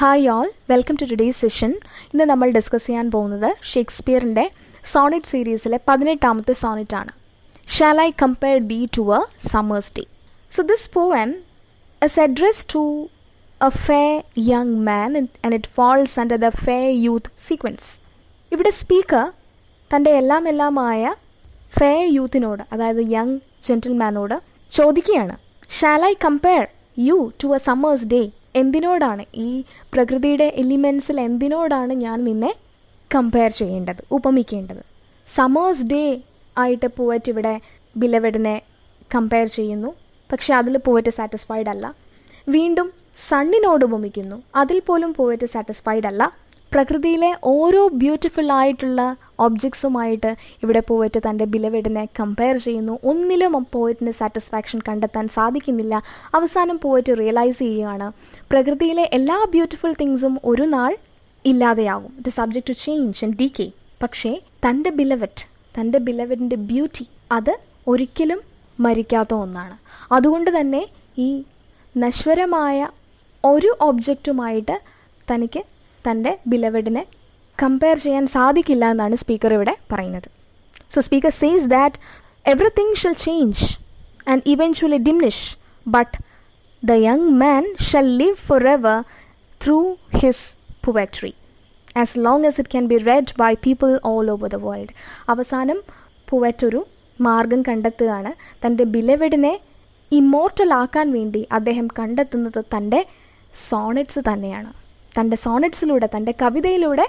Hi all, welcome to today's session. ഇന്ന് നമ്മൾ discuss ചെയ്യാൻ പോകുന്നത് ഷേക്സ്പിയറിൻ്റെ സോണറ്റ് സീരീസിലെ 18ാമത്തെ സോണറ്റാണ്. Shall I compare thee to a summer's day. So this poem is addressed to a fair young man and it falls under the fair youth sequence. ഇവിടെ speaker തൻ്റെ എല്ലാമായ ഫെയർ യൂത്തിനോട്, അതായത് യങ് ജെൻറ്റിൽമാനോട് ചോദിക്കുകയാണ്, shall I compare you to a summer's day. എന്തിനോടാണ്, ഈ പ്രകൃതിയുടെ എലിമെൻസിൽ എന്തിനോടാണ് ഞാൻ നിന്നെ കമ്പയർ ചെയ്യേണ്ടത്, ഉപമിക്കേണ്ടത്? സമ്മേഴ്സ് ഡേ ആയിട്ട് പോയറ്റ് ഇവിടെ ബിലവഡിനെ കമ്പയർ ചെയ്യുന്നു. പക്ഷെ അതിൽ പോയറ്റ് സാറ്റിസ്ഫൈഡ് അല്ല. വീണ്ടും സണ്ണിനോട് ഉപമിക്കുന്നു, അതിൽ പോലും പോയറ്റ് സാറ്റിസ്ഫൈഡ് അല്ല. പ്രകൃതിയിലെ ഓരോ ബ്യൂട്ടിഫുൾ ആയിട്ടുള്ള ഒബ്ജക്ട്സുമായിട്ട് ഇവിടെ പോയിട്ട് തൻ്റെ ബിലവഡിനെ കമ്പയർ ചെയ്യുന്നു. ഒന്നിലും പോയിറ്റിന് സാറ്റിസ്ഫാക്ഷൻ കണ്ടെത്താൻ സാധിക്കുന്നില്ല. അവസാനം പോയിട്ട് റിയലൈസ് ചെയ്യുകയാണ്, പ്രകൃതിയിലെ എല്ലാ ബ്യൂട്ടിഫുൾ തിങ്സും ഒരു നാൾ ഇല്ലാതെയാകും. It subject to change and decay. പക്ഷേ തൻ്റെ ബിലവഡിൻ്റെ ബ്യൂട്ടി അത് ഒരിക്കലും മരിക്കാത്ത ഒന്നാണ്. അതുകൊണ്ട് തന്നെ ഈ നശ്വരമായ ഒരു ഒബ്ജക്റ്റുമായിട്ട് തനിക്ക് തൻ്റെ ബിലവഡിനെ കമ്പയർ ചെയ്യാൻ സാധിക്കില്ല എന്നാണ് സ്പീക്കർ ഇവിടെ പറയുന്നത്. So speaker says that everything shall change and eventually diminish, but the young man shall live for ever through his poetry as long as it can be read by people all over the world. അവസാനം poet ഒരു മാർഗം കണ്ടെത്തുകയാണ്. തൻ്റെ ബിലവഡിനെ ഇമ്മോർട്ടലാക്കാൻ വേണ്ടി അദ്ദേഹം കണ്ടെത്തുന്നത് തൻ്റെ sonnets തന്നെയാണ്. തൻ്റെ സോണറ്റ്സിലൂടെ, തൻ്റെ കവിതയിലൂടെ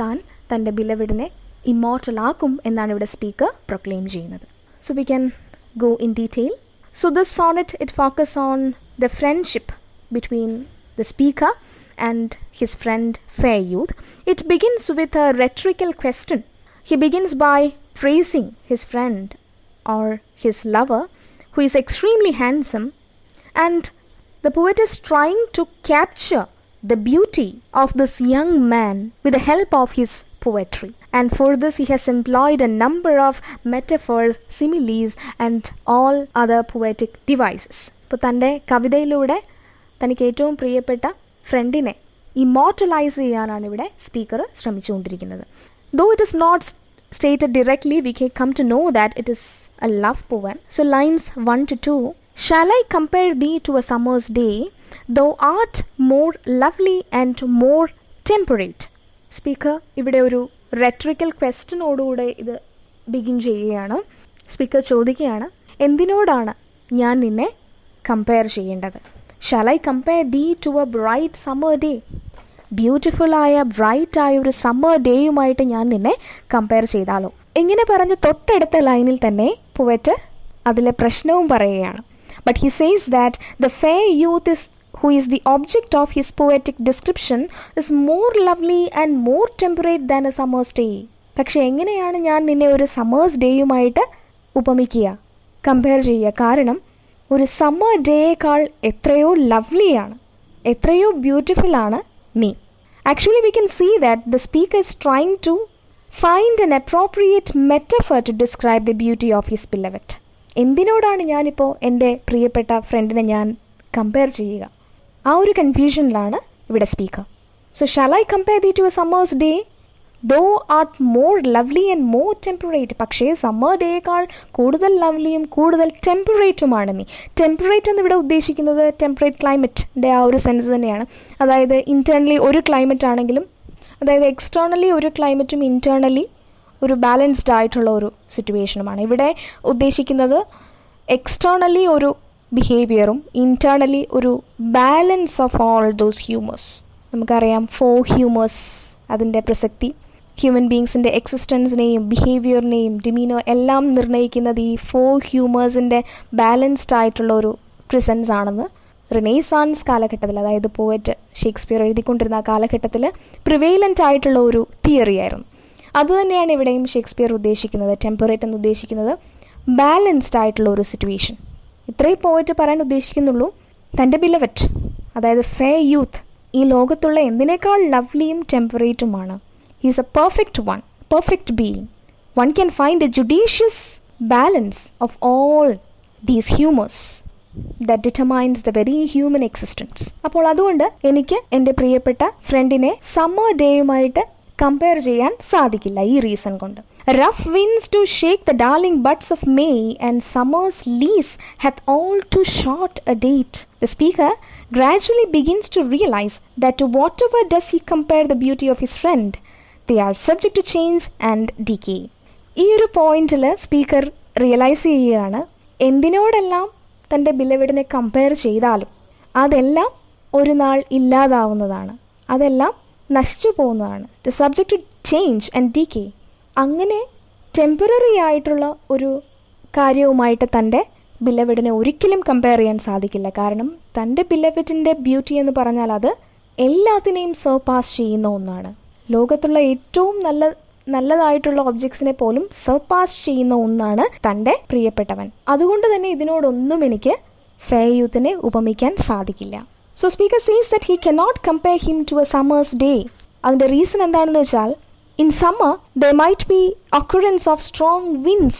താൻ തൻ്റെ ബിലവഡിനെ ഇമ്മോർട്ടലാക്കും എന്നാണ് ഇവിടെ സ്പീക്കർ പ്രൊക്ലെയിം ചെയ്യുന്നത്. So we can go in detail. So this sonnet it focus on the friendship between the speaker and his friend fair youth. It begins with a rhetorical question. He begins by praising his friend or his lover, who is extremely handsome, and the poet is trying to capture the beauty of this young man with the help of his poetry. And for this he has employed a number of metaphors, similes and all other poetic devices. ഇപ്പോൾ തൻ്റെ കവിതയിലൂടെ തനിക്ക് ഏറ്റവും പ്രിയപ്പെട്ട ഫ്രണ്ടിനെ immortalise ചെയ്യാനാണ് ഇവിടെ speaker ശ്രമിച്ചുകൊണ്ടിരിക്കുന്നത്. Though it is not stated directly, we can come to know that it is a love poem. So lines 1 to 2, shall I compare thee to a summer's day, thou art more lovely and more temperate. Speaker ഇവിടെ ഒരു rhetorical ക്വസ്റ്റ്യനോടുകൂടെ ഇത് begin ചെയ്യുകയാണ്. Speaker ചോദിക്കുകയാണ്, എന്തിനോടാണ് ഞാൻ നിന്നെ compare ചെയ്യേണ്ടത്? Shall I compare thee to a bright summer day? ബ്യൂട്ടിഫുള്ളായ ബ്രൈറ്റായ ഒരു summer ഡേയുമായിട്ട് ഞാൻ നിന്നെ കമ്പയർ ചെയ്താലോ? ഇങ്ങനെ പറഞ്ഞ് തൊട്ടടുത്ത ലൈനിൽ തന്നെ പോയറ്റ് അതിലെ പ്രശ്നവും പറയുകയാണ്. But he says that the fair youth is who is the object of his poetic description is more lovely and more temperate than a summer's day. പക്ഷെ എങ്ങനെയാണ് ഞാൻ നിന്നെ ഒരു സമ്മേഴ്സ് ഡേയുമായിട്ട് ഉപമിക്കുക, കമ്പയർ ചെയ്യുക? കാരണം ഒരു സമ്മർ ഡേയേക്കാൾ എത്രയോ ലവ്ലിയാണ്, എത്രയോ ബ്യൂട്ടിഫുള്ളാണ് നീ. Actually we can see that the speaker is trying to find an appropriate metaphor to describe the beauty of his beloved. എന്തിനോടാണ് ഞാനിപ്പോൾ എൻ്റെ പ്രിയപ്പെട്ട ഫ്രണ്ടിനെ ഞാൻ കമ്പയർ ചെയ്യുക? ആ ഒരു കൺഫ്യൂഷനിലാണ് ഇവിടെ speaker. So shall I compare thee to a summer's day, thou art more lovely and more temperate. പക്ഷേ സമ്മർ ഡേയേക്കാൾ കൂടുതൽ ലവ്ലിയും കൂടുതൽ ടെമ്പറേറ്റുമാണ് നീ. ടെമ്പറേറ്റ് എന്നിവിടെ ഉദ്ദേശിക്കുന്നത് ടെമ്പറേറ്റ് ക്ലൈമറ്റിൻ്റെ ആ ഒരു സെൻസ് തന്നെയാണ്. അതായത് ഇൻറ്റേർണലി ഒരു ക്ലൈമറ്റ് ആണെങ്കിലും, അതായത് എക്സ്റ്റേർണലി ഒരു ക്ലൈമറ്റും ഇൻറ്റേർണലി ഒരു ബാലൻസ്ഡ് ആയിട്ടുള്ള ഒരു സിറ്റുവേഷനുമാണ് ഇവിടെ ഉദ്ദേശിക്കുന്നത്. എക്സ്റ്റേർണലി ഒരു ബിഹേവിയറും ഇൻറ്റേർണലി ഒരു balance of all those humours. നമുക്കറിയാം 4 ഹ്യൂമേഴ്സ്, അതിൻ്റെ പ്രസക്തി ഹ്യൂമൻ ബീങ്സിൻ്റെ എക്സിസ്റ്റൻസിനെയും ബിഹേവിയറിനെയും ഡിമീനോ എല്ലാം നിർണ്ണയിക്കുന്നത് ഈ 4 ഹ്യൂമേഴ്സിൻ്റെ ബാലൻസ്ഡ് ആയിട്ടുള്ള ഒരു പ്രിസൻസ് ആണെന്ന് റിനേസാൻസ് കാലഘട്ടത്തിൽ, അതായത് പോയറ്റ് ഷേക്സ്പിയർ എഴുതിക്കൊണ്ടിരുന്ന കാലഘട്ടത്തിൽ പ്രിവെയിലൻ്റ് ആയിട്ടുള്ള ഒരു തിയറി ആയിരുന്നു. അതുതന്നെയാണ് ഇവിടെയും ഷേക്സ്പിയർ ഉദ്ദേശിക്കുന്നത്. ടെമ്പറേറ്റ് എന്ന് ഉദ്ദേശിക്കുന്നത് ബാലൻസ്ഡ് ആയിട്ടുള്ള ഒരു സിറ്റുവേഷൻ. ഇത്രയും പോയറ്റ് പറയാൻ ഉദ്ദേശിക്കുന്നുള്ളൂ. തൻ്റെ ബിലവഡ്, അതായത് ഫെയർ യൂത്ത്, ഈ ലോകത്തുള്ള എന്തിനേക്കാൾ ലവ്ലിയും ടെമ്പറേറ്റുമാണ്. He is a perfect one, perfect being. One can find a judicious balance of all these humours that determines the very human existence. അപ്പോൾ അതുകൊണ്ട് എനിക്ക് എൻ്റെ പ്രിയപ്പെട്ട ഫ്രണ്ടിനെ സമ്മർ ഡേയുമായിട്ട് കമ്പയർ ചെയ്യാൻ സാധിക്കില്ല ഈ റീസൺ കൊണ്ട്. Rough winds do shake the darling buds of May, and summer's lease hath all too short a date. The speaker gradually begins to realize that to whatever does he compare the beauty of his friend, they are subject to change and decay. ഈ ഒരു പോയിന്റിൽ speaker realise ചെയ്യുകയാണ് എന്തിനോടെല്ലാം തൻ്റെ ബിലവിഡിനെ compare ചെയ്താലും അതെല്ലാം ഒരു നാൾ ഇല്ലാതാവുന്നതാണ്, അതെല്ലാം നശിച്ചു പോകുന്നതാണ്. The subject to change and decay. അങ്ങനെ ടെമ്പററി ആയിട്ടുള്ള ഒരു കാര്യവുമായിട്ട് തൻ്റെ ബിലവിഡിനെ ഒരിക്കലും കമ്പയർ ചെയ്യാൻ സാധിക്കില്ല. കാരണം തൻ്റെ ബിലവിഡിൻ്റെ ബ്യൂട്ടി എന്ന് പറഞ്ഞാൽ അത് എല്ലാത്തിനെയും സർപാസ് ചെയ്യുന്ന ഒന്നാണ്. ലോകത്തുള്ള ഏറ്റവും നല്ലതായിട്ടുള്ള ഒബ്ജക്ട്സിനെ പോലും സർപാസ് ചെയ്യുന്ന ഒന്നാണ് തൻ്റെ പ്രിയപ്പെട്ടവൻ. അതുകൊണ്ട് തന്നെ ഇതിനോടൊന്നും എനിക്ക് ഫെയർ യൂത്തിനെ ഉപമിക്കാൻ സാധിക്കില്ല. So speaker sees that he cannot compare him to a summer's day. അതിൻ്റെ റീസൺ എന്താണെന്ന് വെച്ചാൽ in summer there might be occurrence of strong winds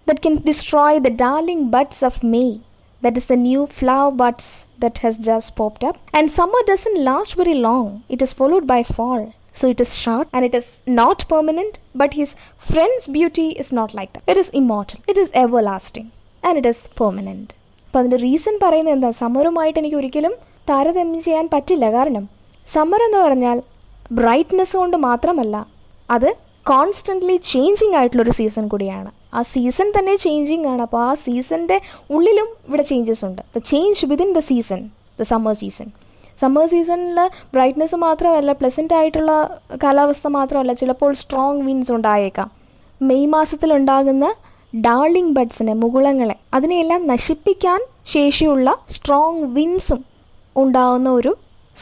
that can destroy the darling buds of May. That is the new flower buds that has just popped up. And summer doesn't last very long. It is followed by fall. So it is short and it is not permanent, but his friend's beauty is not like that. It is immortal. It is everlasting and it is permanent. അപ്പോൾ അതിൻ്റെ reason പറയുന്നത് എന്താ, സമ്മറുമായിട്ട് എനിക്ക് ഒരിക്കലും താരതമ്യം ചെയ്യാൻ പറ്റില്ല. കാരണം സമ്മർ എന്ന് പറഞ്ഞാൽ ബ്രൈറ്റ്നെസ് കൊണ്ട് മാത്രമല്ല, അത് കോൺസ്റ്റൻ്റ്ലി ചേഞ്ചിങ് ആയിട്ടുള്ളൊരു സീസൺ കൂടിയാണ്. ആ സീസൺ തന്നെ ചേഞ്ചിങ് ആണ്. അപ്പോൾ ആ സീസണിൻ്റെ ഉള്ളിലും ഇവിടെ ചേഞ്ചസ് ഉണ്ട്. The change within the season, the summer season. Summer സീസണിൽ ബ്രൈറ്റ്നെസ് മാത്രമല്ല, പ്ലസൻ്റ് ആയിട്ടുള്ള കാലാവസ്ഥ മാത്രമല്ല, ചിലപ്പോൾ സ്ട്രോങ് വിൻഡ്സ് ഉണ്ടായേക്കാം. മെയ് മാസത്തിലുണ്ടാകുന്ന ഡാർലിംഗ് ബഡ്സിനെ, മുകുളങ്ങളെ, അതിനെയെല്ലാം നശിപ്പിക്കാൻ ശേഷിയുള്ള സ്ട്രോങ് വിൻഡ്സും ഉണ്ടാകുന്ന ഒരു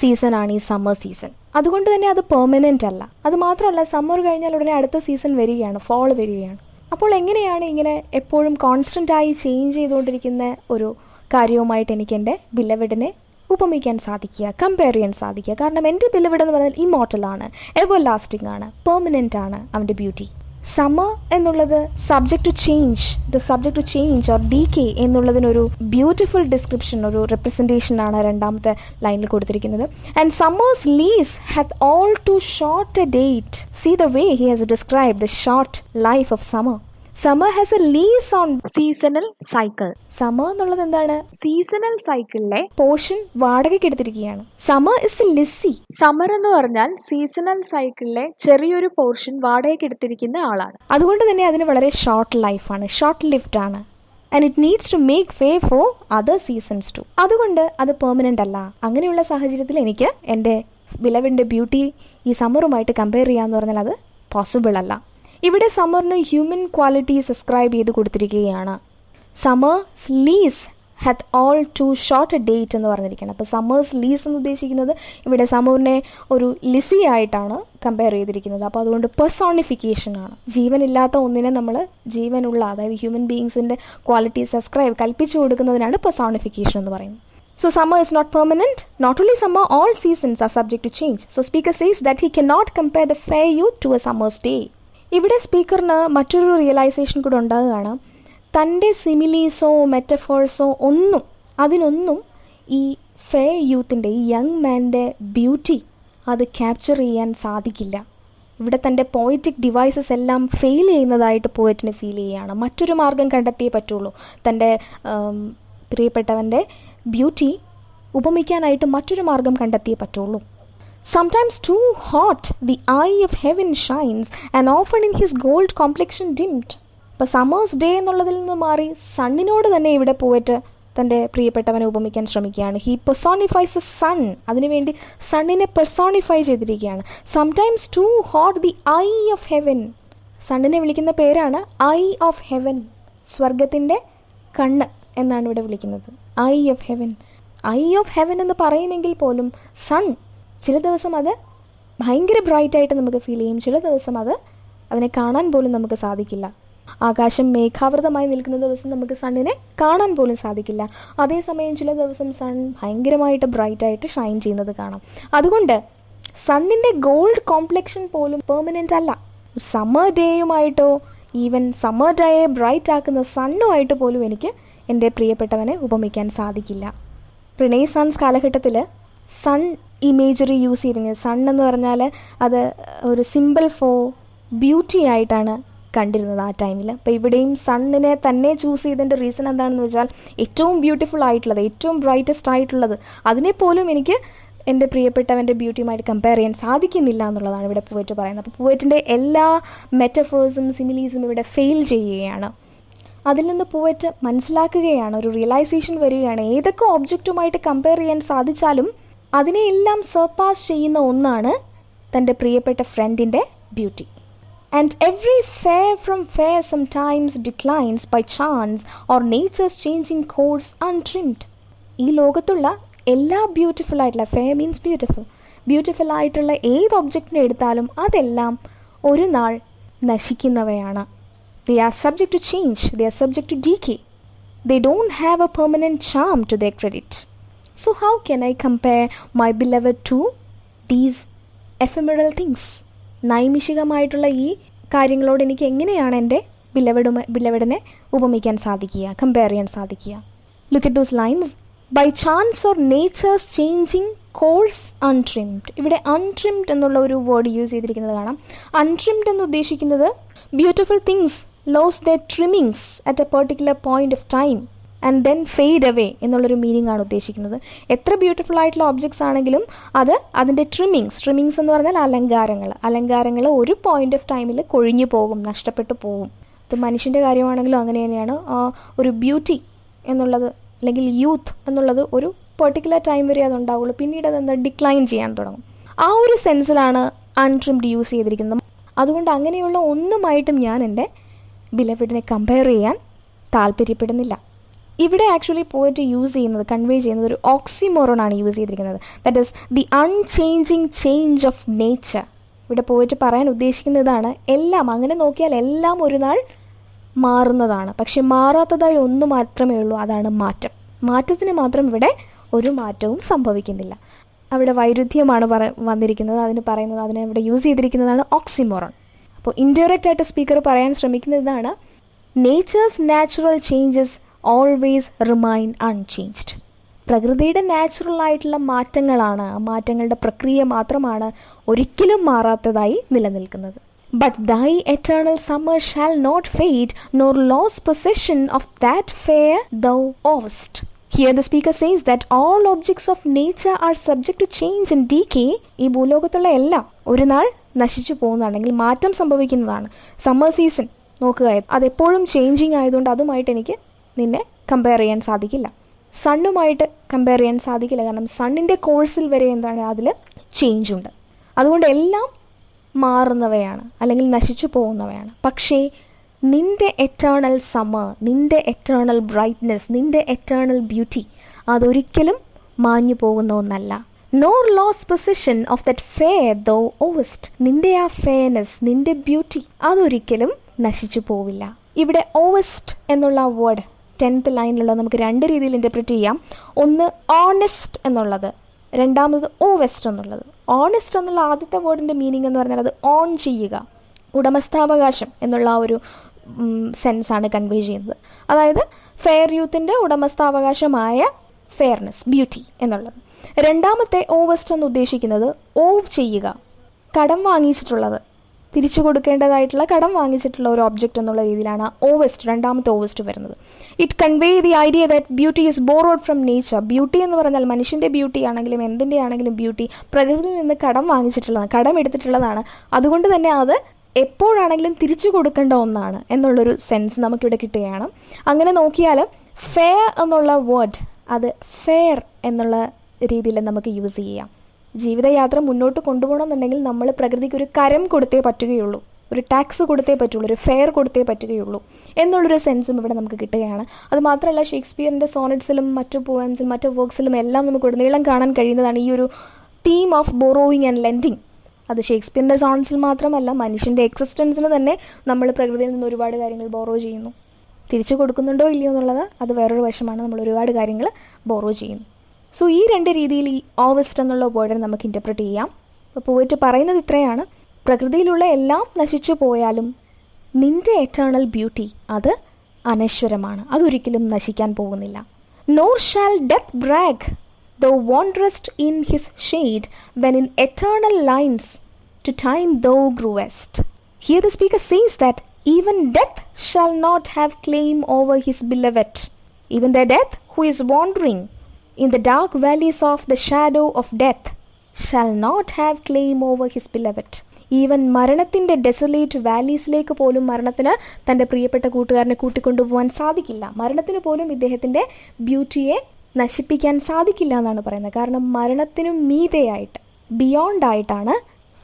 സീസണാണ് ഈ സമ്മർ സീസൺ. അതുകൊണ്ട് തന്നെ അത് പെർമനൻ്റ് അല്ല. അത് മാത്രമല്ല, സമ്മർ കഴിഞ്ഞാൽ ഉടനെ അടുത്ത സീസൺ വരികയാണ്, ഫോൾ വരികയാണ്. അപ്പോൾ എങ്ങനെയാണ് ഇങ്ങനെ എപ്പോഴും കോൺസ്റ്റൻ്റായി ചേഞ്ച് ചെയ്തുകൊണ്ടിരിക്കുന്ന ഒരു കാര്യവുമായിട്ട് എനിക്ക് എൻ്റെ ബിലവിഡിനെ ഉപമിക്കാൻ സാധിക്കുക, കമ്പയർ ചെയ്യാൻ സാധിക്കുക? കാരണം എൻ്റെ ബിലവിഡ് എന്ന് പറഞ്ഞാൽ ഇമ്മോർട്ടലാണ്, എവർ ലാസ്റ്റിംഗ് ആണ്, പെർമനൻ്റ് ആണ് അവൻ്റെ ബ്യൂട്ടി. സമ്മർ എന്നുള്ളത് subject to change, the subject to change or decay എന്നുള്ളതിനൊരു ബ്യൂട്ടിഫുൾ ഡിസ്ക്രിപ്ഷൻ, ഒരു റെപ്രസെൻറ്റേഷൻ ആണ് രണ്ടാമത്തെ ലൈനിൽ കൊടുത്തിരിക്കുന്നത്. And summer's lease hath all too short a date. See the way he has describe the short life of summer. Summer has a lease on seasonal cycle. Summer എന്നുള്ളത് എന്താണ്? Seasonal സൈക്കിളിലെ portion വാടകയ്ക്ക് എടുത്തിരിക്കുകയാണ്. Summer is A Lissy. Summer എന്ന് പറഞ്ഞാൽ seasonal സൈക്കിളിലെ ചെറിയൊരു portion വാടകയ്ക്ക് എടുത്തിരിക്കുന്ന ആളാണ്. അതുകൊണ്ട് തന്നെ അതിന് വളരെ ഷോർട്ട് ലൈഫാണ്, ഷോർട്ട് ലിഫ്റ്റ് ആണ്. And it needs to make way for other seasons too. അതുകൊണ്ട് അത് പെർമനൻ്റ് അല്ല. അങ്ങനെയുള്ള സാഹചര്യത്തിൽ എനിക്ക് എൻ്റെ ബിലവിഡിൻ്റെ ബ്യൂട്ടി ഈ സമ്മറുമായിട്ട് കമ്പയർ ചെയ്യാന്ന് പറഞ്ഞാൽ അത് പോസിബിൾ അല്ല. ഇവിടെ സമ്മറിന് ഹ്യൂമൻ ക്വാളിറ്റീസ് അസ്ക്രൈബ് ചെയ്ത് കൊടുത്തിരിക്കുകയാണ്. Summer's lease hath all too short a date എന്ന് പറഞ്ഞിരിക്കുകയാണ്. അപ്പോൾ സമ്മേഴ്സ് ലീസ് എന്ന് ഉദ്ദേശിക്കുന്നത് ഇവിടെ സമ്മറിനെ ഒരു ലിസി ആയിട്ടാണ് കമ്പയർ ചെയ്തിരിക്കുന്നത്. അപ്പോൾ അതുകൊണ്ട് പെർസോണിഫിക്കേഷൻ ആണ്. ജീവനില്ലാത്ത ഒന്നിനെ നമ്മൾ ജീവനുള്ള, അതായത് ഹ്യൂമൻ ബീയിങ്സിൻ്റെ ക്വാളിറ്റീസ് കൽപ്പിച്ചു കൊടുക്കുന്നതിനാണ് പെർസോണിഫിക്കേഷൻ എന്ന് പറയുന്നത്. So summer is not permanent. Not only summer, all seasons are subject to change. So speaker says that he cannot compare the fair youth to a summer's day. ഇവിടെ സ്പീക്കറിന് മറ്റൊരു realisation കൂടെ ഉണ്ടാകുകയാണ്. തൻ്റെ സിമിലീസോ മെറ്റഫോഴ്സോ അതിനൊന്നും ഈ fair യൂത്തിൻ്റെ, ഈ young മാൻ്റെ beauty അത് capture ചെയ്യാൻ സാധിക്കില്ല. ഇവിടെ തൻ്റെ പോയറ്റിക് ഡിവൈസസ് എല്ലാം ഫെയിൽ ചെയ്യുന്നതായിട്ട് പോയറ്റിന് ഫീൽ ചെയ്യുകയാണ്. മറ്റൊരു മാർഗം കണ്ടെത്തിയേ പറ്റുള്ളൂ. തൻ്റെ പ്രിയപ്പെട്ടവൻ്റെ ബ്യൂട്ടി ഉപമിക്കാനായിട്ട് മറ്റൊരു മാർഗം കണ്ടെത്തിയേ പറ്റുള്ളൂ. Sometimes too hot, the eye of heaven shines, and often in his gold complexion dimmed. ഇപ്പോൾ സമ്മേഴ്സ് ഡേ എന്നുള്ളതിൽ നിന്ന് മാറി സണ്ണിനോട് തന്നെ ഇവിടെ പോയിട്ട് തൻ്റെ പ്രിയപ്പെട്ടവനെ ഉപമിക്കാൻ ശ്രമിക്കുകയാണ്. He personifies a sun. അതിനുവേണ്ടി സണ്ണിനെ പെർസോണിഫൈ ചെയ്തിരിക്കുകയാണ്. Sometimes too hot, the eye of heaven. സണ്ണിനെ വിളിക്കുന്ന പേരാണ് ഐ ഓഫ് ഹെവൻ, സ്വർഗത്തിൻ്റെ കണ്ണ് എന്നാണ് ഇവിടെ വിളിക്കുന്നത്. I of heaven. I of heaven എന്ന് പറയുമെങ്കിൽ പോലും സൺ ചില ദിവസം അത് ഭയങ്കര ബ്രൈറ്റായിട്ട് നമുക്ക് ഫീൽ ചെയ്യും, ചില ദിവസം അതിനെ കാണാൻ പോലും നമുക്ക് സാധിക്കില്ല. ആകാശം മേഘാവൃതമായി നിൽക്കുന്ന ദിവസം നമുക്ക് സണ്ണിനെ കാണാൻ പോലും സാധിക്കില്ല. അതേസമയം ചില ദിവസം സൺ ഭയങ്കരമായിട്ട് ബ്രൈറ്റായിട്ട് ഷൈൻ ചെയ്യുന്നത് കാണാം. അതുകൊണ്ട് സണ്ണിൻ്റെ ഗോൾഡ് കോംപ്ലക്ഷൻ പോലും പെർമനൻ്റ് അല്ല. സമ്മർ ഡേയുമായിട്ടോ ഈവൻ സമ്മർ ഡേയെ ബ്രൈറ്റ് ആക്കുന്ന സണ്ണുമായിട്ട് പോലും എനിക്ക് എൻ്റെ പ്രിയപ്പെട്ടവനെ ഉപമിക്കാൻ സാധിക്കില്ല. റിനൈസാൻസ് കാലഘട്ടത്തിൽ സൺ ഇമേജറി യൂസ് ചെയ്തിരുന്നത്, സൺ എന്ന് പറഞ്ഞാൽ അത് ഒരു സിമ്പിൾ ഫോർ ബ്യൂട്ടി ആയിട്ടാണ് കണ്ടിരുന്നത് ആ ടൈമിൽ. അപ്പോൾ ഇവിടെയും സണ്ണിനെ തന്നെ ചൂസ് ചെയ്തതിൻ്റെ റീസൺ എന്താണെന്ന് വെച്ചാൽ ഏറ്റവും ബ്യൂട്ടിഫുൾ ആയിട്ടുള്ളത്, ഏറ്റവും ബ്രൈറ്റസ്റ്റ് ആയിട്ടുള്ളത്, അതിനെപ്പോലും എനിക്ക് എൻ്റെ പ്രിയപ്പെട്ടവൻ്റെ ബ്യൂട്ടിയുമായിട്ട് കമ്പയർ ചെയ്യാൻ സാധിക്കുന്നില്ല എന്നുള്ളതാണ് ഇവിടെ പോയിട്ട് പറയുന്നത്. അപ്പോൾ പോയിറ്റിൻ്റെ എല്ലാ മെറ്റഫേഴ്സും സിമിലീസും ഇവിടെ ഫെയിൽ ചെയ്യുകയാണ്. അതിൽ നിന്ന് പോയിട്ട് മനസ്സിലാക്കുകയാണ്, ഒരു റിയലൈസേഷൻ വരികയാണ്, ഏതൊക്കെ ഒബ്ജക്റ്റുമായിട്ട് കമ്പയർ ചെയ്യാൻ സാധിച്ചാലും അതിനെയെല്ലാം സർപ്പാസ് ചെയ്യുന്ന ഒന്നാണ് തൻ്റെ പ്രിയപ്പെട്ട ഫ്രണ്ടിൻ്റെ beauty. And every fair from fair sometimes declines by chance or nature's changing course untrimmed. ഈ ലോകത്തുള്ള എല്ലാ ബ്യൂട്ടിഫുൾ ആയിട്ടുള്ള, ഫെയർ മീൻസ് ബ്യൂട്ടിഫുൾ ആയിട്ടുള്ള ഏത് ഒബ്ജക്റ്റിനെ എടുത്താലും അതെല്ലാം ഒരു നാൾ നശിക്കുന്നവയാണ്. They are subject to change, they are subject to decay. They don't have a permanent charm to their credit. So how can I compare my beloved to these ephemeral things? നൈമിഷികമായിട്ടുള്ള ഈ കാര്യങ്ങളോട് എനിക്ക് എങ്ങനെയാണ് എൻ്റെ ബിലവഡിനെ ഉപമിക്കാൻ സാധിക്കുക, കമ്പയർ ചെയ്യാൻ സാധിക്കുക? Look at those lines. By chance or nature's changing course untrimmed. ഇവിടെ untrimmed എന്നുള്ള ഒരു വേർഡ് യൂസ് ചെയ്തിരിക്കുന്നത് കാണാം. അൺട്രിംഡ് എന്ന് ഉദ്ദേശിക്കുന്നത് beautiful things lose their trimmings at a particular point of time and then fade away എന്നുള്ളൊരു മീനിങ് ആണ് ഉദ്ദേശിക്കുന്നത്. എത്ര ബ്യൂട്ടിഫുൾ ആയിട്ടുള്ള ഒബ്ജക്ട്സ് ആണെങ്കിലും അത് അതിൻ്റെ ട്രിമ്മിങ്സ് എന്ന് പറഞ്ഞാൽ അലങ്കാരങ്ങൾ ഒരു പോയിന്റ് ഓഫ് ടൈമിൽ കൊഴിഞ്ഞു പോകും, നഷ്ടപ്പെട്ടു പോകും. ഇത് മനുഷ്യൻ്റെ കാര്യമാണെങ്കിലും അങ്ങനെ തന്നെയാണ്. ഒരു ബ്യൂട്ടി എന്നുള്ളത് അല്ലെങ്കിൽ യൂത്ത് എന്നുള്ളത് ഒരു പെർട്ടിക്കുലർ ടൈം വരെ അതുണ്ടാവുള്ളൂ, പിന്നീട് അതെന്താ ഡിക്ലൈൻ ചെയ്യാൻ തുടങ്ങും. ആ ഒരു സെൻസിലാണ് അൺട്രിംഡ് യൂസ് ചെയ്തിരിക്കുന്നത്. അതുകൊണ്ട് അങ്ങനെയുള്ള ഒന്നുമായിട്ടും ഞാൻ എൻ്റെ ബിലവഡിനെ കമ്പയർ ചെയ്യാൻ താല്പര്യപ്പെടുന്നില്ല. ഇവിടെ ആക്ച്വലി പോയിട്ട് യൂസ് ചെയ്യുന്നത്, കൺവേ ചെയ്യുന്നത് ഒരു ഓക്സിമോറോൺ ആണ് യൂസ് ചെയ്തിരിക്കുന്നത്. That is the unchanging change of nature. ഇവിടെ പോയിട്ട് പറയാൻ ഉദ്ദേശിക്കുന്ന ഇതാണ്, എല്ലാം അങ്ങനെ നോക്കിയാൽ എല്ലാം ഒരു നാൾ മാറുന്നതാണ്. പക്ഷെ മാറാത്തതായി ഒന്ന് മാത്രമേ ഉള്ളൂ, അതാണ് മാറ്റം. മാറ്റത്തിന് മാത്രം ഇവിടെ ഒരു മാറ്റവും സംഭവിക്കുന്നില്ല. അവിടെ വൈരുദ്ധ്യമാണ് വന്നിരിക്കുന്നത്. അതിനെ ഇവിടെ യൂസ് ചെയ്തിരിക്കുന്നതാണ് ഓക്സിമോറോൺ. അപ്പോൾ ഇൻഡയറക്റ്റ് ആയിട്ട് സ്പീക്കർ പറയാൻ ശ്രമിക്കുന്നത് ഇതാണ്, natures natural changes always remain unchanged. പ്രകൃതിയുടെ നാച്ചുറൽ ആയിട്ടുള്ള മാറ്റങ്ങളാണ്, ആ മാറ്റങ്ങളുടെ പ്രക്രിയ മാത്രമാണ് ഒരിക്കലും മാറാത്തതായി നിലനിൽക്കുന്നത്. But thy eternal summer shall not fade nor lose possession of that fair thou owest. Here the speaker says that all objects of nature are subject to change and decay. ഈ ഭൂലോകത്തുള്ള എല്ലാം ഒരു നാൾ നശിച്ചു പോകുന്നതാണെങ്കിൽ മാറ്റം സംഭവിക്കുന്നതാണ്. സമ്മർ സീസൺ നോക്കുക, അതെപ്പോഴും changing ആയതുകൊണ്ട് അതുമായിട്ട് എനിക്ക് നിന്നെ കമ്പയർ ചെയ്യാൻ സാധിക്കില്ല. സണ്ണുമായിട്ട് കമ്പയർ ചെയ്യാൻ സാധിക്കില്ല, കാരണം സണ്ണിൻ്റെ കോഴ്സിൽ വരെ എന്താണ് അതിൽ ചേഞ്ച് ഉണ്ട്. അതുകൊണ്ട് എല്ലാം മാറുന്നവയാണ് അല്ലെങ്കിൽ നശിച്ചു പോകുന്നവയാണ്. പക്ഷേ നിൻ്റെ എറ്റേണൽ സമ്മർ, നിൻ്റെ എറ്റേണൽ ബ്രൈറ്റ്നെസ്, നിൻ്റെ എറ്റേണൽ ബ്യൂട്ടി അതൊരിക്കലും മാഞ്ഞു പോകുന്ന ഒന്നല്ല. Nor lose possession of that fair thou owest. നിൻ്റെ ആ ഫെയർനെസ്, നിൻ്റെ ബ്യൂട്ടി അതൊരിക്കലും നശിച്ചു പോവില്ല. ഇവിടെ ഓവസ്റ്റ് എന്നുള്ള വേർഡ് 10th ലൈനിലുള്ളത് നമുക്ക് രണ്ട് രീതിയിൽ ഇൻ്റർപ്രിറ്റ് ചെയ്യാം. ഒന്ന് ഓണസ്റ്റ് എന്നുള്ളത്, രണ്ടാമത് ഓവെസ്റ്റ് എന്നുള്ളത്. ഓണസ്റ്റ് എന്നുള്ള ആദ്യത്തെ വേർഡിൻ്റെ മീനിങ് എന്ന് പറഞ്ഞാൽ അത് ഓൺ ചെയ്യുക, ഉടമസ്ഥാവകാശം എന്നുള്ള ആ ഒരു സെൻസാണ് കൺവേ ചെയ്യുന്നത്. അതായത് ഫെയർ യൂത്തിൻ്റെ ഉടമസ്ഥാവകാശമായ ഫെയർനെസ്, ബ്യൂട്ടി എന്നുള്ളത്. രണ്ടാമത്തെ ഓവെസ്റ്റ് എന്ന് ഉദ്ദേശിക്കുന്നത് ഓവ് ചെയ്യുക, കടം വാങ്ങിച്ചിട്ടുള്ളത്, തിരിച്ചു കൊടുക്കേണ്ടതായിട്ടുള്ള കടം വാങ്ങിച്ചിട്ടുള്ള ഒരു ഒബ്ജക്റ്റ് എന്നുള്ള രീതിയിലാണ് ഓവെസ്റ്റ്, രണ്ടാമത്തെ ഓവെസ്റ്റ് വരുന്നത്. It convey the idea that beauty is borrowed from nature. Beauty എന്ന് പറഞ്ഞാൽ മനുഷ്യൻ്റെ ബ്യൂട്ടി ആണെങ്കിലും എന്തിൻ്റെ ആണെങ്കിലും ബ്യൂട്ടി പ്രകൃതിയിൽ നിന്ന് കടം വാങ്ങിച്ചിട്ടുള്ളതാണ്, കടം എടുത്തിട്ടുള്ളതാണ്. അതുകൊണ്ട് തന്നെ അത് എപ്പോഴാണെങ്കിലും തിരിച്ചു കൊടുക്കേണ്ട ഒന്നാണ് എന്നുള്ളൊരു സെൻസ് നമുക്കിവിടെ കിട്ടുകയാണ്. അങ്ങനെ നോക്കിയാൽ ഫെയർ എന്നുള്ള വേർഡ് അത് ഫെയർ എന്നുള്ള രീതിയിൽ നമുക്ക് യൂസ് ചെയ്യാം. ജീവിതയാത്ര മുന്നോട്ട് കൊണ്ടുപോകണമെന്നുണ്ടെങ്കിൽ നമ്മൾ പ്രകൃതിക്ക് ഒരു കരം കൊടുത്തേ പറ്റുകയുള്ളൂ, ഒരു ടാക്സ് കൊടുത്തേ പറ്റുള്ളൂ, ഒരു ഫെയർ കൊടുത്തേ പറ്റുകയുള്ളൂ എന്നുള്ളൊരു സെൻസും ഇവിടെ നമുക്ക് കിട്ടുകയാണ്. അതുമാത്രമല്ല ഷേക്സ്പിയറിൻ്റെ സോണറ്റ്സിലും മറ്റു പോയംസിലും മറ്റു വർക്ക്സിലും എല്ലാം നമുക്ക് ഉടനീളം കാണാൻ കഴിയുന്നതാണ് ഈ ഒരു theme of borrowing and lending. അത് ഷേക്സ്പിയറിൻ്റെ സോണറ്റ്സിൽ മാത്രമല്ല, മനുഷ്യൻ്റെ എക്സിസ്റ്റൻസിന് തന്നെ നമ്മൾ പ്രകൃതിയിൽ നിന്ന് ഒരുപാട് കാര്യങ്ങൾ ബോറോ ചെയ്യുന്നു. തിരിച്ചു കൊടുക്കുന്നുണ്ടോ ഇല്ലയോ എന്നുള്ളത് അത് വേറൊരു വശമാണ്. നമ്മൾ ഒരുപാട് കാര്യങ്ങൾ ബോറോ ചെയ്യുന്നു. സോ ഈ രണ്ട് രീതിയിൽ ഈ ഓവെസ്റ്റ് എന്നുള്ള വേർഡിനെ നമുക്ക് ഇൻ്റർപ്രറ്റ് ചെയ്യാം. അപ്പോൾ പോയിട്ട് പറയുന്നത് ഇത്രയാണ്, പ്രകൃതിയിലുള്ള എല്ലാം നശിച്ചു പോയാലും നിൻ്റെ എറ്റേണൽ ബ്യൂട്ടി അത് അനശ്വരമാണ്, അതൊരിക്കലും നശിക്കാൻ പോകുന്നില്ല. Nor shall death brag, thou wanderest in his shade, when in eternal lines to time thou growest. Here the speaker says that even death shall not have claim over his beloved. Even the death who is wandering in the dark valleys of the shadow of death shall not have claim over his beloved. Even മരണത്തിൻ്റെ ഡെസൊലേറ്റ് വാലീസിലേക്ക് പോലും മരണത്തിന് തൻ്റെ പ്രിയപ്പെട്ട കൂട്ടുകാരനെ കൂട്ടിക്കൊണ്ടുപോകാൻ സാധിക്കില്ല. മരണത്തിന് പോലും ഇദ്ദേഹത്തിൻ്റെ ബ്യൂട്ടിയെ നശിപ്പിക്കാൻ സാധിക്കില്ല എന്നാണ് പറയുന്നത്. കാരണം മരണത്തിനു മീതെയായിട്ട്, ബിയോണ്ടായിട്ടാണ്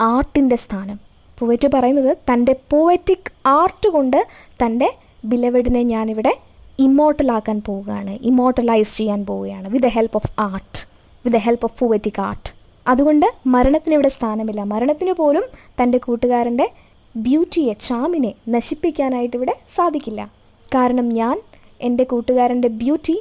ആർട്ടിൻ്റെ സ്ഥാനം. പോയറ്റ് പറയുന്നത് തൻ്റെ പോയറ്റിക് ആർട്ട് കൊണ്ട് തൻ്റെ ബിലവഡിനെ ഞാനിവിടെ ഇമ്മോർട്ടലാക്കാൻ പോവുകയാണ്, ഇമ്മോർട്ടലൈസ് ചെയ്യാൻ പോവുകയാണ് with the help of art, with the help of poetic art. അതുകൊണ്ട് മരണത്തിന് ഇവിടെ സ്ഥാനമില്ല. മരണത്തിന് പോലും തൻ്റെ കൂട്ടുകാരൻ്റെ ബ്യൂട്ടിയെ, ചാമിനെ നശിപ്പിക്കാനായിട്ട് ഇവിടെ സാധിക്കില്ല. കാരണം ഞാൻ എൻ്റെ കൂട്ടുകാരൻ്റെ ബ്യൂട്ടി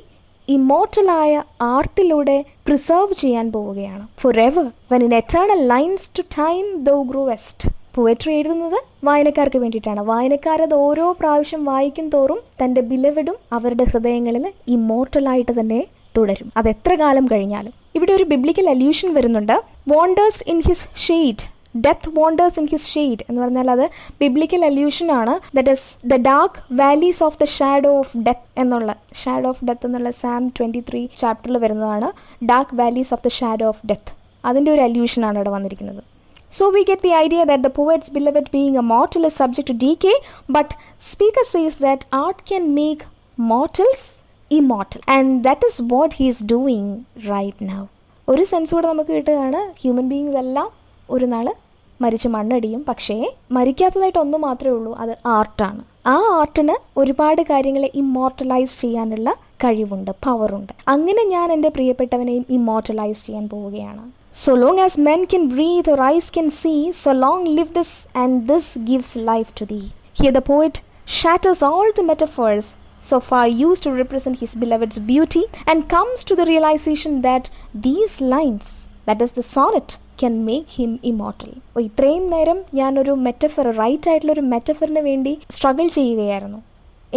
ഇമ്മോർട്ടലായ ആർട്ടിലൂടെ പ്രിസർവ് ചെയ്യാൻ പോവുകയാണ്. For ever when in eternal lines to time thou growest. Poetry എഴുതുന്നത് വായനക്കാർക്ക് വേണ്ടിയിട്ടാണ്. വായനക്കാരത് ഓരോ പ്രാവശ്യം വായിക്കും തോറും തൻ്റെ ബിലവഡും അവരുടെ ഹൃദയങ്ങളിൽ ഇമ്മോർട്ടലായിട്ട് തന്നെ തുടരും, അതെത്ര കാലം കഴിഞ്ഞാലും. ഇവിടെ ഒരു ബിബ്ലിക്കൽ അല്യൂഷൻ വരുന്നുണ്ട്. Wanders in his shade, death wanders in his shade എന്ന് പറഞ്ഞാൽ അത് ബിബ്ലിക്കൽ അല്യൂഷനാണ്. That is the dark valleys of the shadow of death എന്നുള്ള, ഷാഡോ ഓഫ് ഡെത്ത് എന്നുള്ള സാം 23 ചാപ്റ്ററിൽ വരുന്നതാണ്. Dark valleys of the shadow of death, അതിൻ്റെ ഒരു അല്യൂഷനാണ് ഇവിടെ വന്നിരിക്കുന്നത്. So we get the idea that the poet's beloved being a mortal is subject to decay, but speaker says that art can make mortals immortal, and that is what he is doing right now. ഒരു sense കൂടെ നമുക്ക് കിട്ടുകയാണ്, human beings എല്ലാം ഒരു നാൾ മരിച്ച് മണ്ണടിയും, പക്ഷേ മരിക്കാത്തതായിട്ട് ഒന്ന് മാത്രമേ ഉള്ളൂ, അത് ആർട്ടാണ്. ആ ആർട്ടിന് ഒരുപാട് കാര്യങ്ങളെ ഇമ്മോർട്ടലൈസ് ചെയ്യാനുള്ള കഴിവുണ്ട്, പവറുണ്ട്. അങ്ങനെ ഞാൻ എൻ്റെ പ്രിയപ്പെട്ടവനെയും ഇമ്മോർട്ടലൈസ് ചെയ്യാൻ പോവുകയാണ്. So long as men can breathe or eyes can see, so long live this, and this gives life to thee. Here the poet shatters all the metaphors so far used to represent his beloved's beauty and comes to the realization that these lines, that is the sonnet, can make him immortal. ഇത്രയും നേരം ഞാനൊരു metaphor, right ആയിട്ടുള്ളൊരു മെറ്റഫറിന് വേണ്ടി struggle ചെയ്യുകയായിരുന്നു.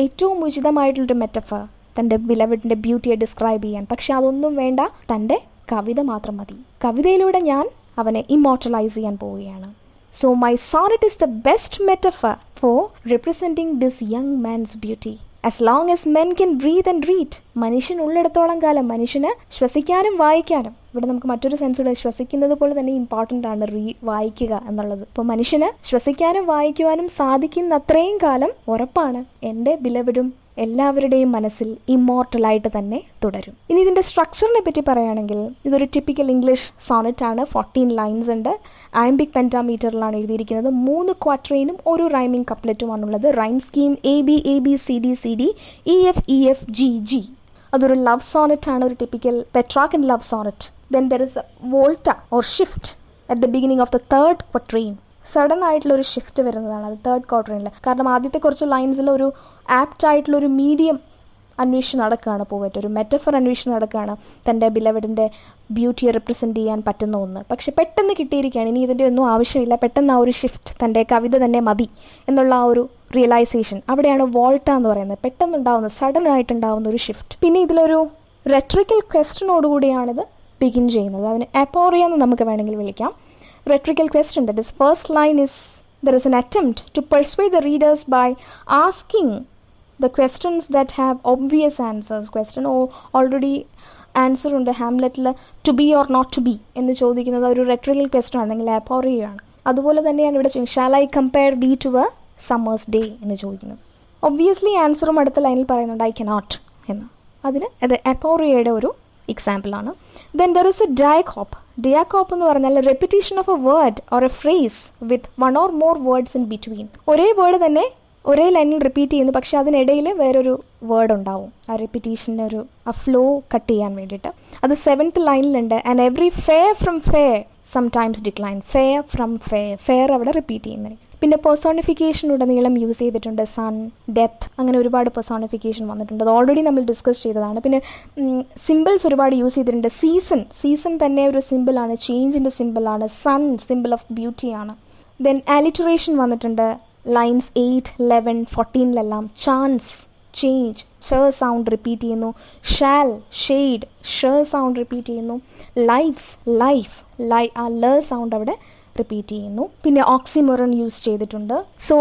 ഏറ്റവും ഉചിതമായിട്ടുള്ളൊരു metaphor തൻ്റെ ബിലവഡിൻ്റെ ബ്യൂട്ടിയെ describe ചെയ്യാൻ. പക്ഷെ അതൊന്നും വേണ്ട, തൻ്റെ കവിത മാത്രം മതി. കവിതയിലൂടെ ഞാൻ അവനെ ഇമ്മോർട്ടലൈസ് ചെയ്യാൻ പോവുകയാണ്. So my sonnet is the best metaphor for representing this young man's beauty. As long as men can breathe and read, മനുഷ്യൻ ഉള്ളിടത്തോളം കാലം മനുഷ്യന് ശ്വസിക്കാനും വായിക്കാനും, ഇവിടെ നമുക്ക് മറ്റൊരു സെൻസിലൂടെ ശ്വസിക്കുന്നത് പോലെ തന്നെ ഇമ്പോർട്ടൻ്റ് ആണ് വായിക്കുക എന്നുള്ളത്. ഇപ്പോൾ മനുഷ്യന് ശ്വസിക്കാനും വായിക്കുവാനും സാധിക്കുന്ന അത്രയും കാലം ഉറപ്പാണ് എൻ്റെ ബിലവഡും എല്ലാവരുടെയും മനസ്സിൽ ഇമ്മോർട്ടലായിട്ട് തന്നെ തുടരും. ഇനി ഇതിൻ്റെ സ്ട്രക്ചറിനെ പറ്റി പറയുകയാണെങ്കിൽ ഇതൊരു ടിപ്പിക്കൽ ഇംഗ്ലീഷ് സോണറ്റ് ആണ്. 14 ലൈൻസ് ഉണ്ട്. ആംബിക് പെൻറ്റാമീറ്ററിലാണ് എഴുതിയിരിക്കുന്നത്. 3 ക്വാട്രെയിനും ഒരു റൈമിംഗ് കപ്ലെറ്റുമാണുള്ളത്. Rhyme scheme ABABCDCD EFEFGG. അതൊരു ലവ് സോണറ്റ് ആണ്, ഒരു typical Petrarchan love sonnet. Then there is volta or shift at the beginning of the 3rd quatrain. Sudden ആയിട്ടുള്ളൊരു ഷിഫ്റ്റ് വരുന്നതാണ് അത് 3rd ക്വാട്രെയിനിൽ. കാരണം ആദ്യത്തെ കുറച്ച് ലൈൻസിൽ ഒരു ആപ്റ്റ് ആയിട്ടുള്ളൊരു മീഡിയം അന്വേഷണം നടക്കുകയാണ്, പോയിട്ട് ഒരു മെറ്റഫർ അന്വേഷണം നടക്കുകയാണ്, തൻ്റെ ബിലവഡിൻ്റെ ബ്യൂട്ടിയെ റിപ്രസെൻറ്റ് ചെയ്യാൻ പറ്റുന്ന ഒന്ന്. പക്ഷെ പെട്ടെന്ന് കിട്ടിയിരിക്കുകയാണ്, ഇനി ഇതിൻ്റെ ഒന്നും ആവശ്യമില്ല, പെട്ടെന്ന് ആ ഒരു ഷിഫ്റ്റ്, തൻ്റെ കവിത തന്നെ മതി എന്നുള്ള ആ ഒരു റിയലൈസേഷൻ, അവിടെയാണ് വോൾട്ട എന്ന് പറയുന്നത്. പെട്ടെന്നുണ്ടാവുന്ന, സഡൻ ആയിട്ടുണ്ടാവുന്ന ഒരു ഷിഫ്റ്റ്. പിന്നെ ഇതിലൊരു റെട്രിക്കൽ ക്വസ്റ്റനോടുകൂടിയാണിത് ബിഗിൻ ചെയ്യുന്നത്. അതിന് അപ്പോറിയ എന്ന് നമുക്ക് വേണമെങ്കിൽ വിളിക്കാം. Rhetorical question, that is, first line is, there is an attempt to persuade the readers by asking the questions that have obvious answers. Question already answer ഉണ്ട് ഹാംലെറ്റിൽ, to be or not to be എന്ന് ചോദിക്കുന്നത് ഒരു rhetorical question ആണെങ്കിൽ അപ്പോറിയാണ്. അതുപോലെ തന്നെയാണ് ഇവിടെ shall I compare thee to a summer's day എന്ന് ചോദിക്കുന്നത്. ഒബ്വിയസ്ലി ആൻസറും അടുത്ത ലൈനിൽ പറയുന്നുണ്ട് ഐ കനോട്ട് എന്ന്. അതിന് അത് അപ്പോറിയയുടെ ഒരു എക്സാമ്പിളാണ്. Then there is a diacope. Diacope എന്ന് പറഞ്ഞാൽ repetition of a word or a phrase with 1 or more words in between. ഒരേ വേർഡ് തന്നെ ഒരേ ലൈനിൽ റിപ്പീറ്റ് ചെയ്യുന്നു, പക്ഷെ അതിനിടയിൽ വേറൊരു വേർഡ് ഉണ്ടാവും ആ റിപ്പീറ്റീഷൻ്റെ ആ ഫ്ലോ കട്ട് ചെയ്യാൻ വേണ്ടിയിട്ട്. അത് 7th ലൈനിലുണ്ട്. And every fair from fair sometimes decline. Fair from fair, fair അവിടെ റിപ്പീറ്റ് ചെയ്യുന്നത്. പിന്നെ പേഴ്സോണിഫിക്കേഷൻ ഉടനീളം യൂസ് ചെയ്തിട്ടുണ്ട്. സൺ, ഡെത്ത്, അങ്ങനെ ഒരുപാട് പേഴ്സോണിഫിക്കേഷൻ വന്നിട്ടുണ്ട്. അത് ഓൾറെഡി നമ്മൾ ഡിസ്കസ് ചെയ്തതാണ്. പിന്നെ സിമ്പിൾസ് ഒരുപാട് യൂസ് ചെയ്തിട്ടുണ്ട്. സീസൺ തന്നെ ഒരു സിമ്പിളാണ്, ചേഞ്ചിൻ്റെ സിമ്പിളാണ്. സൺ സിമ്പിൾ ഓഫ് ബ്യൂട്ടിയാണ്. ദെൻ ആലിറ്ററേഷൻ വന്നിട്ടുണ്ട്. Lines 8, 11, 14 chance change sound repeat ചെയ്യുന്നു. ഷാൽ ഷെയ്ഡ് സൗണ്ട് റിപ്പീറ്റ് ചെയ്യുന്നു. ലൈഫ്സ് ലൈഫ് ആ സൗണ്ട് അവിടെ റിപ്പീറ്റ് ചെയ്യുന്നു. പിന്നെ ഓക്സിമോറൺ യൂസ് ചെയ്തിട്ടുണ്ട്. So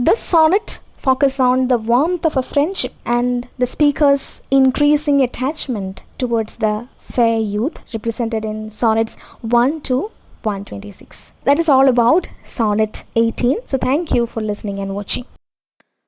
this sonnet focus on the warmth of a friendship and the speaker's increasing attachment towards the fair youth, represented in sonnets 1 to 126. That is all about Sonnet 18. So thank you for listening and watching.